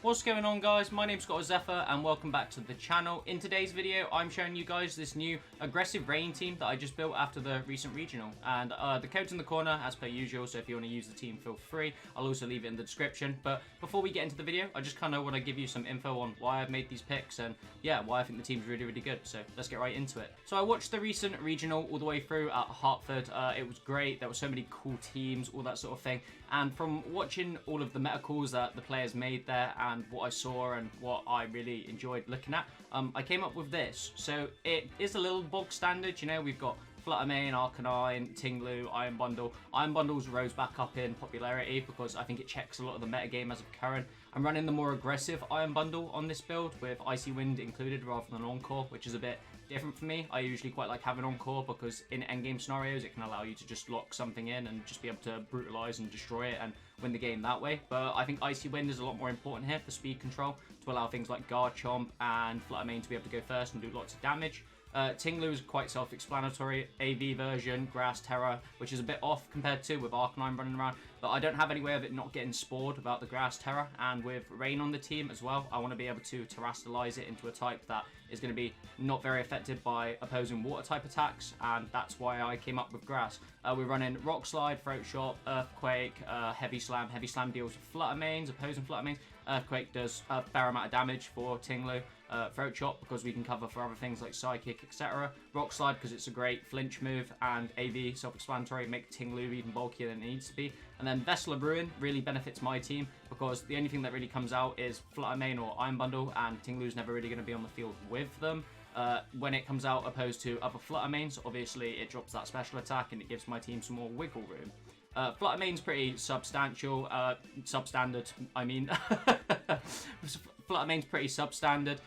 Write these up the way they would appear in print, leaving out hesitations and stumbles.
What's going on, guys? My name's Zephr and welcome back to the channel. In today's video I'm showing you guys this new aggressive rain team that I just built after the recent regional, and the code's in the corner as per usual, so if you want to use the team, feel free. I'll also leave it in the description. But before we get into the video, I just kind of want to give you some info on why I've made these picks and yeah, why I think the team's really good. So let's get right into it. So I watched the recent regional all the way through at Hartford. It was great. There were so many cool teams, all that sort of thing, and from watching all of the meta calls that the players made there and what I saw and what I really enjoyed looking at, I came up with this. So it is a little bog standard, you know, we've got Fluttermane, Arcanine, Tinglu, Iron Bundle. Iron Bundle's rose back up in popularity because I think it checks a lot of the metagame as of current. I'm running the more aggressive Iron Bundle on this build with Icy Wind included rather than Encore, which is a bit different for me. I usually quite like having Encore because in endgame scenarios it can allow you to just lock something in and just be able to brutalize and destroy it and win the game that way. But I think Icy Wind is a lot more important here for speed control to allow things like Garchomp and Fluttermane to be able to go first and do lots of damage. Tinglu is quite self-explanatory, AV version, Grass Terror, which is a bit off compared to with Arcanine running around, but I don't have any way of it not getting spored about the Grass Terror, and with Rain on the team as well, I want to be able to terrestrialize it into a type that is going to be not very affected by opposing water type attacks, and that's why I came up with Grass. We're running Rock Slide, Throat Shot, Earthquake, Heavy Slam. Heavy Slam deals with Fluttermanes, opposing Fluttermanes. Earthquake does a fair amount of damage for Tinglu. Throat Shot because we can cover for other things like Psychic, etc. Rock Slide because it's a great flinch move, and AV, self-explanatory, make Tinglu even bulkier than it needs to be. And then Vessel of Ruin really benefits my team because the only thing that really comes out is Fluttermane or Iron Bundle, and Tinglu's never really going to be on the field with them. When it comes out opposed to other Fluttermanes, obviously it drops that special attack and it gives my team some more wiggle room. Fluttermane's pretty substantial, substandard, I mean. Fluttermane's pretty substandard,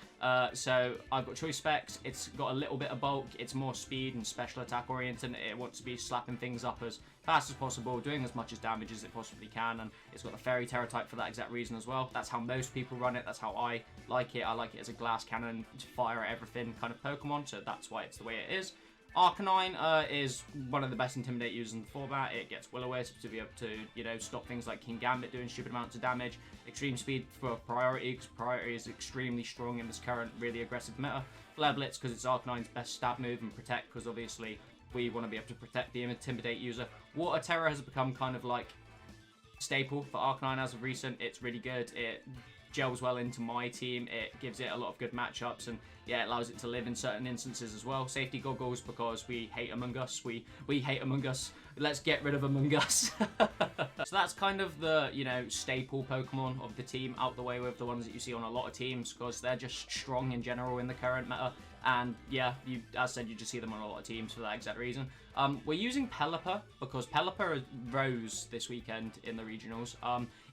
so I've got choice specs. It's got a little bit of bulk, it's more speed and special attack oriented. It wants to be slapping things up as fast as possible, doing as much as damage as it possibly can, and it's got the Fairy Terror type for that exact reason as well. That's how most people run it, that's how I like it. I like it as a glass cannon to fire at everything kind of Pokemon, so that's why it's the way it is. Arcanine is one of the best Intimidate users in the format. It gets Will-O-Wisp to be able to, you know, stop things like King Gambit doing stupid amounts of damage. Extreme Speed for Priority, because Priority is extremely strong in this current really aggressive meta. Flare Blitz because it's Arcanine's best stab move, and Protect because obviously we want to be able to protect the Intimidate user. Water Terror has become kind of like staple for Arcanine as of recent. It's really good. It gels well into my team. It gives it a lot of good matchups, and yeah, it allows it to live in certain instances as well. Safety Goggles because we hate Among Us. We hate Among Us. Let's get rid of Among Us. So that's kind of the, you know, staple Pokemon of the team, out the way with the ones that you see on a lot of teams because they're just strong in general in the current meta. And yeah, as I said, you just see them on a lot of teams for that exact reason. We're using Pelipper because Pelipper rose this weekend in the regionals.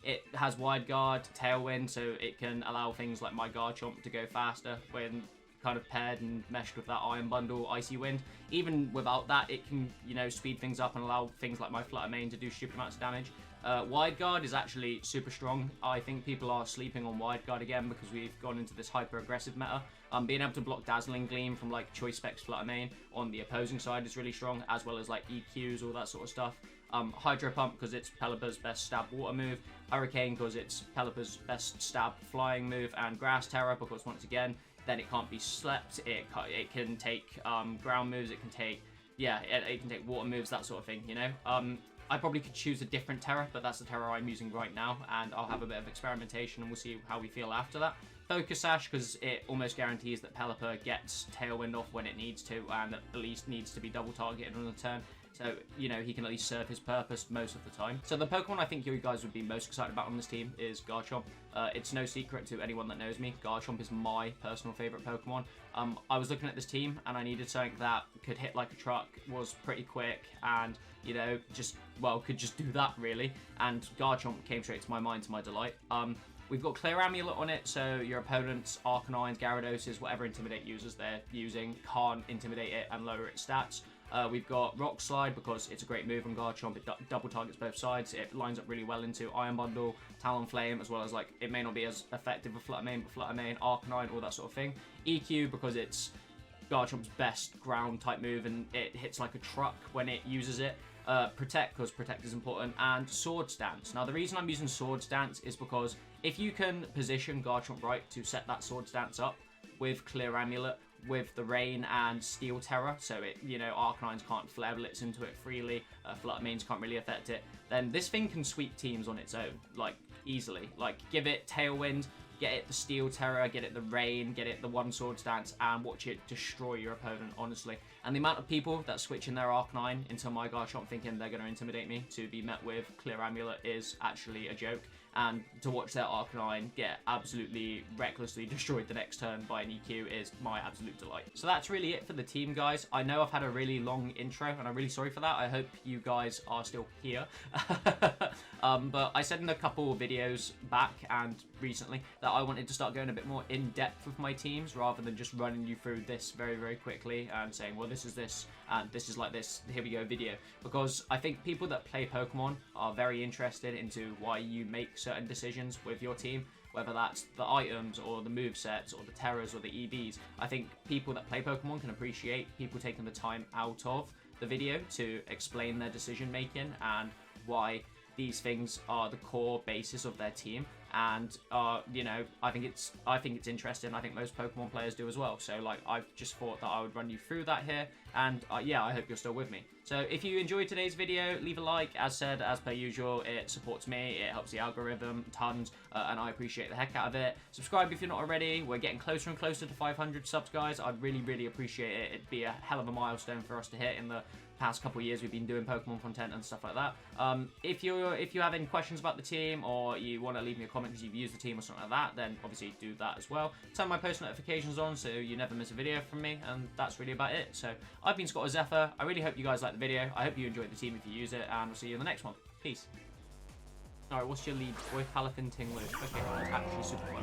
It has Wide Guard, Tailwind, so it can allow things like my Garchomp to go faster when kind of paired and meshed with that Iron Bundle, Icy Wind. Even without that, it can, you know, speed things up and allow things like my Fluttermane to do stupid amounts of damage. Wide Guard is actually super strong. I think people are sleeping on Wide Guard again because we've gone into this hyper aggressive meta. Being able to block Dazzling Gleam from like Choice Specs Fluttermane on the opposing side is really strong, as well as like EQs, all that sort of stuff. Hydro Pump because it's Pelipper's best stab water move. Hurricane because it's Pelipper's best stab flying move, and Grass Terror because once again, then it can't be slept. It can take ground moves. It can take, yeah, it can take water moves, that sort of thing, you know. I probably could choose a different Terror, but that's the Terror I'm using right now, and I'll have a bit of experimentation and we'll see how we feel after that. Focus Sash because it almost guarantees that Pelipper gets Tailwind off when it needs to, and at least needs to be double targeted on the turn. So, you know, he can at least serve his purpose most of the time. So the Pokemon I think you guys would be most excited about on this team is Garchomp. It's no secret to anyone that knows me, Garchomp is my personal favourite Pokemon. I was looking at this team and I needed something that could hit like a truck, was pretty quick, and, you know, just, well, could just do that really. And Garchomp came straight to my mind, to my delight. We've got Clear Amulet on it, so your opponents, Arcanines, Gyarados, whatever Intimidate users they're using, can't intimidate it and lower its stats. We've got Rock Slide because it's a great move on Garchomp. It double targets both sides. It lines up really well into Iron Bundle, Talonflame, as well as like it may not be as effective with Fluttermane, but Fluttermane, Arcanine, all that sort of thing. EQ because it's Garchomp's best ground type move and it hits like a truck when it uses it. Protect, because Protect is important, and Sword Stance. Now, the reason I'm using Sword Stance is because if you can position Garchomp right to set that Sword Stance up with Clear Amulet, with the Rain and Steel Terror, so it, you know, Arcanines can't Flare Blitz into it freely, Flutter Mains can't really affect it, then this thing can sweep teams on its own, like, easily. Like, give it Tailwind, get it the Steel Terror, get it the Rain, get it the one Sword Stance, and watch it destroy your opponent, honestly. And the amount of people that switch in their Arcanine into my Garchomp thinking they're going to intimidate me to be met with Clear Amulet is actually a joke. And to watch their Arcanine get absolutely recklessly destroyed the next turn by an EQ is my absolute delight. So that's really it for the team, guys. I know I've had a really long intro, and I'm really sorry for that. I hope you guys are still here. But I said in a couple of videos back and recently that I wanted to start going a bit more in-depth with my teams rather than just running you through this very, very quickly and saying, well, this is this, and this is like this, here we go video. Because I think people that play Pokemon are very interested into why you make certain decisions with your team, whether that's the items or the movesets or the terrors or the EVs. I think people that play Pokemon can appreciate people taking the time out of the video to explain their decision making and why these things are the core basis of their team. And you know, I think it's interesting. I think most Pokemon players do as well. So like, I've just thought that I would run you through that here, and yeah, I hope you're still with me. So if you enjoyed today's video, leave a like. As said, as per usual, it supports me, it helps the algorithm tons, and I appreciate the heck out of it. Subscribe if you're not already. We're getting closer and closer to 500 subs, guys. I'd really, really appreciate it. It'd be a hell of a milestone for us to hit in the past couple of years we've been doing Pokemon content and stuff like that. If you have any questions about the team, or you want to leave me a comment because you've used the team or something like that, then obviously do that as well. Turn my post notifications on so you never miss a video from me, and that's really about it. So I've been Scott or Zephyr. I really hope you guys liked the video. I hope you enjoyed the team if you use it, and we'll see you in the next one. Peace. Alright, what's your lead, boy? Palafin Tinglu. Okay, that's actually super fun.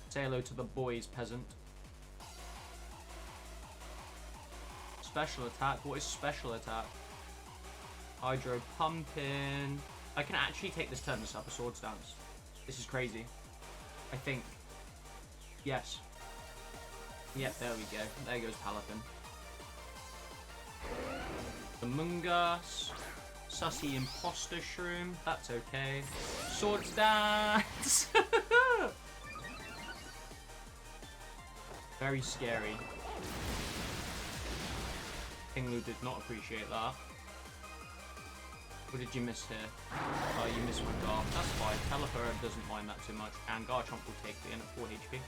Say hello to the boys, peasant. Special attack? What is special attack? Hydro Pumping. I can actually take this turn to set up a Sword Stance. This is crazy. I think. Yes. Yep, there we go. There goes Palafin. The Mungus. Sussy Imposter Shroom. That's okay. Sword Stance. Very scary. Tinglu did not appreciate that. What did you miss here? Oh, you missed one Garth. That's fine. Pelipper doesn't mind that too much. And Garchomp will take the in at 4 HP.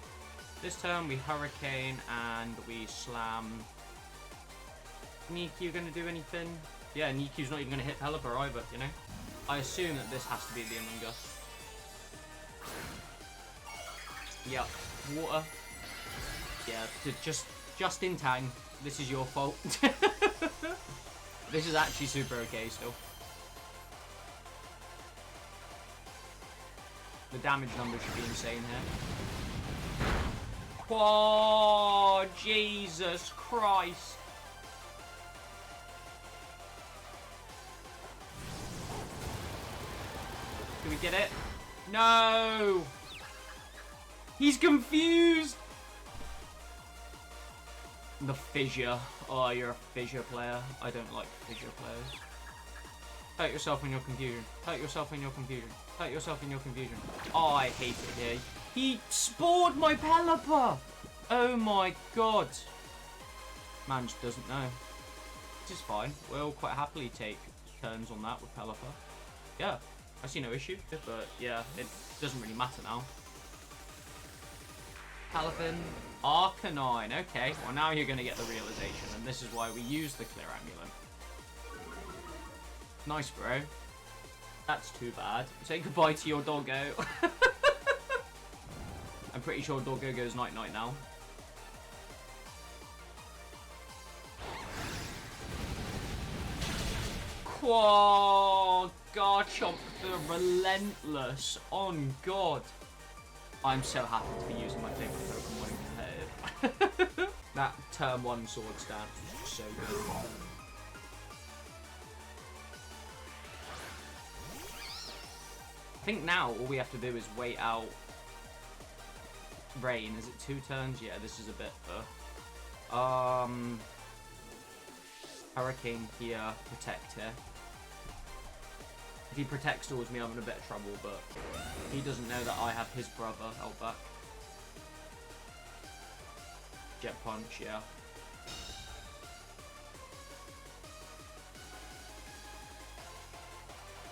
This turn we Hurricane and we Slam. Niku gonna do anything? Yeah, Niku's not even gonna hit Pelipper either, you know? I assume that this has to be the Among Us. Yep. Water. Yeah, just in time. This is your fault. This is actually super okay still. The damage numbers should be insane here. Oh, Jesus Christ. Can we get it? No! He's confused! The Fissure. Oh, you're a Fissure player. I don't like Fissure players. Hurt yourself in your confusion. Hurt yourself in your confusion. Hurt yourself in your confusion. Oh, I hate it here. He spored my Pelipper! Oh my god. Man just doesn't know. This is fine. We'll quite happily take turns on that with Pelipper. Yeah, I see no issue. But yeah, it doesn't really matter now. Palafin, Arcanine. Okay, well now you're going to get the realization, and this is why we use the Clear Amulet. Nice, bro. That's too bad. Say goodbye to your doggo. I'm pretty sure doggo goes night-night now. Whoa, Garchomp the Relentless. On God. I'm so happy to be using my favourite Pokemon in competitive. That turn 1 Sword Stance was just so good. I think now all we have to do is wait out Rain. Is it 2 turns? Yeah, this is a bit Hurricane here, Protect here. I If he protects towards me, I'm in a bit of trouble, but he doesn't know that I have his brother held back. Jet punch, yeah.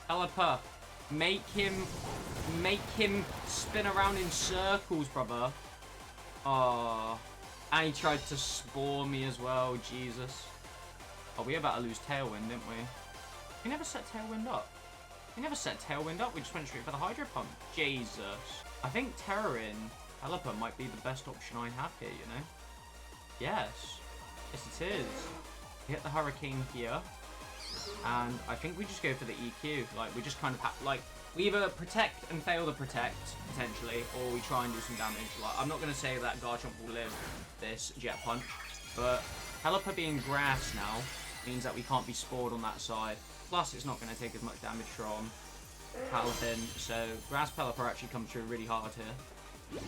Pelipper, make him spin around in circles, brother. Oh, and he tried to spore me as well, Jesus. Oh, we were about to lose Tailwind, didn't we? We never set Tailwind up. We never set Tailwind up, we just went straight for the Hydro Pump. Jesus. I think Terrorin Pelipper might be the best option I have here, you know? Yes. Yes, it is. Hit the Hurricane here. And I think we just go for the EQ. Like, we just kind of have, like, we either protect and fail to protect, potentially, or we try and do some damage. Like, I'm not going to say that Garchomp will live this Jet Punch, but Pelipper being grass now means that we can't be spored on that side. Plus, it's not going to take as much damage from Paladin, so Grass Pelipper actually comes through really hard here.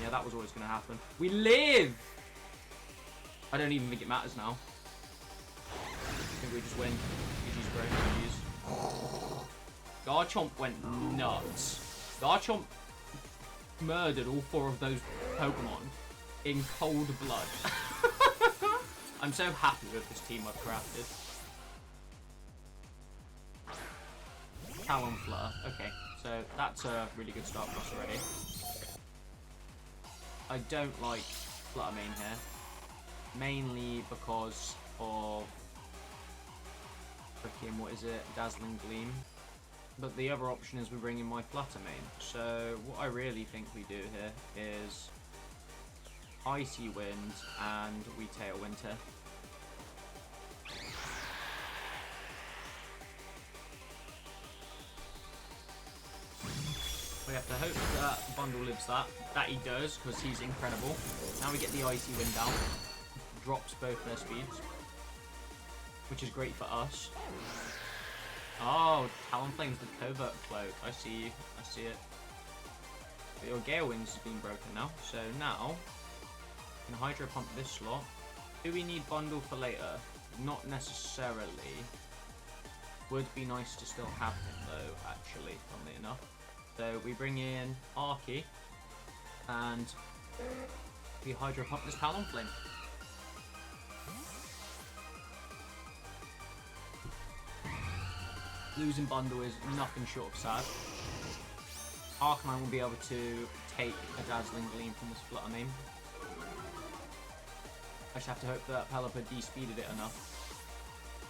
Yeah, that was always going to happen. We live! I don't even think it matters now. I think we just win. GG's bro, GG's. Garchomp went nuts. Garchomp murdered all 4 of those Pokemon in cold blood. I'm so happy with this team I've crafted. Talon Flutter. Okay, so that's a really good start for us already. I don't like Flutter Mane here. Mainly because of freaking, what is it? Dazzling Gleam. But the other option is we bring in my Flutter Mane. So what I really think we do here is Icy Wind and we Tailwind here. We have to hope that Bundle lives that. That he does, because he's incredible. Now we get the Icy Wind down. Drops both their speeds. Which is great for us. Oh, Talonflame's the covert cloak. I see you. I see it. But your Gale Wings has been broken now. So now, we can Hydro Pump this slot. Do we need Bundle for later? Not necessarily. Would be nice to still have him though, actually, funnily enough. So we bring in Arky, and we Hydro Pump this Talonflame. Losing Bundle is nothing short of sad. Arcanine will be able to take a Dazzling Gleam from this Flutter Mane. I just have to hope that Pelipper de-speeded it enough.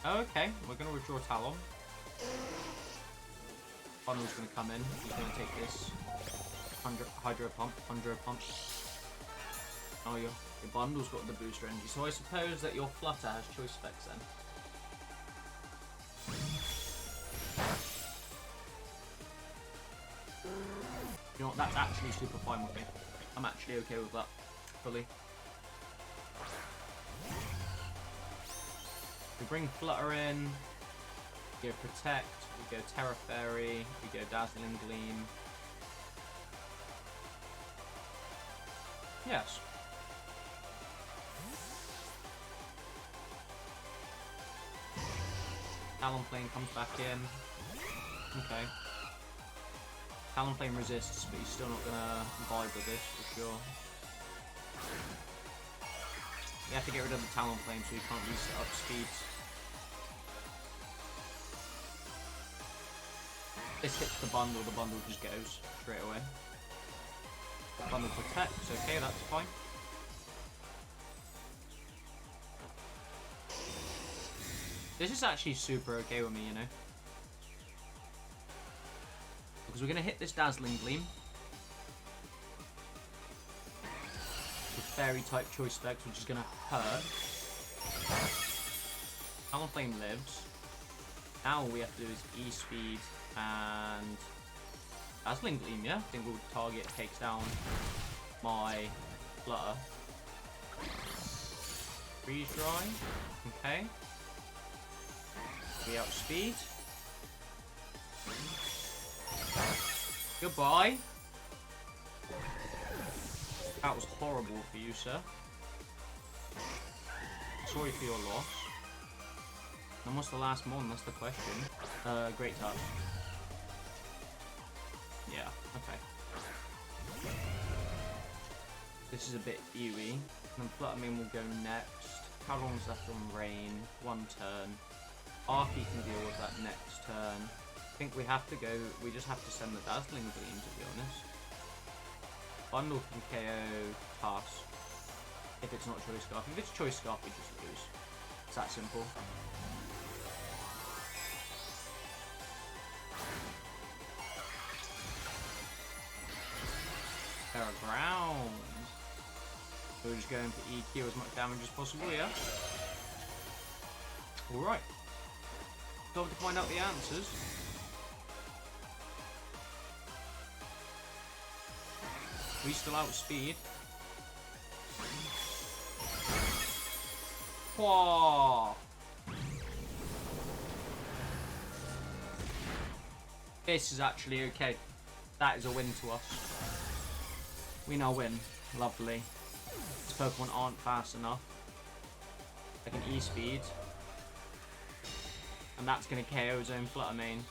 Oh, okay, we're going to withdraw Talon. Bundle's going to come in. He's going to take this Hydro Pump. Oh, your Bundle's got the booster energy. So I suppose that your Flutter has choice specs then. You know what, that's actually super fine with me. I'm actually okay with that, fully. We bring Flutter in, we go Protect, we go Terra Fairy, we go Dazzling Gleam. Yes. Talonflame comes back in. Okay. Talonflame resists, but he's still not gonna vibe with this for sure. You have to get rid of the Talonflame so you can't reset up speeds. This hits the Bundle just goes straight away. Bundle protects, okay, that's fine. This is actually super okay with me, you know. Because we're going to hit this Dazzling Gleam with Fairy type choice specs, which is going to hurt. Talonflame lives. Now all we have to do is E-Speed and Dazzling Gleam, yeah? Single target takes down my Flutter. Freeze Dry, okay. We outspeed. Goodbye. That was horrible for you, sir. Sorry for your loss. And what's the last one? That's the question. Great touch. Yeah, okay. This is a bit eerie. And Fluttermane will go next. How long's left on Rain? 1 turn. Arky can deal with that next turn. I think we have to go, we just have to send the Dazzling Gleam, to be honest. Bundle can KO pass. If it's not Choice Scarf. If it's Choice Scarf, we just lose. It's that simple. Ground. So we're just going to EQ as much damage as possible, yeah? Alright. Time to find out the answers. We still outspeed. Whoa. This is actually okay. That is a win to us. We now win. Lovely. These Pokemon aren't fast enough. They can E-speed. And that's going to KO his own Fluttermane.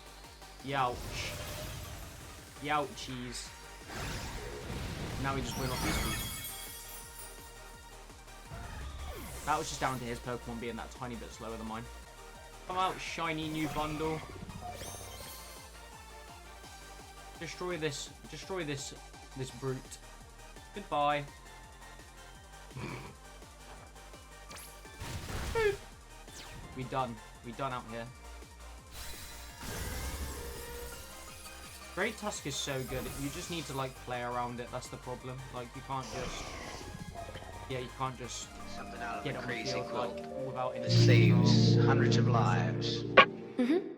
Youch. Youchies. Now we just win off E-speed. That was just down to his Pokemon being that tiny bit slower than mine. Come out, shiny new bundle. Destroy this brute. Goodbye. We done out here. Great Tusk is so good. You just need to like play around it. That's the problem. Like you can't just. Yeah, you can't just Something out of get a on the crazy field quilt like without any that saves control. hundreds of lives. Mm-hmm.